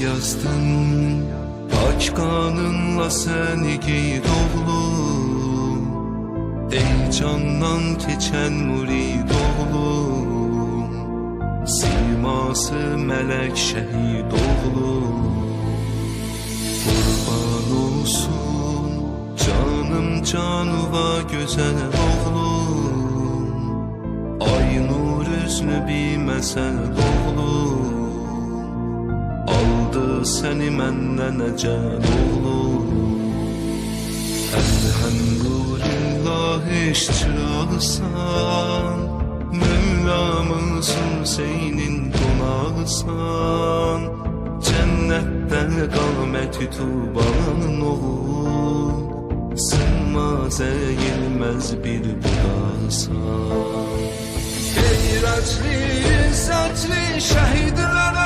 yazdın, pak kanınla seni giy oğlum. Ey candan keçen murid oğlum, siması melek şehit oğlum. Kurban olsun canım canıva güzel oğlum, ay nur üzlü bir mesel oğlum. Aldı seni menden ecel oğlum. Elhamdülillah işçi alsan, Mevlamız Hüseyin'in konağısan. Cennetten kâmeti tubanın oğul, sınmaz eğilmez bir budağısan. Geyretli, izzetli şehidlere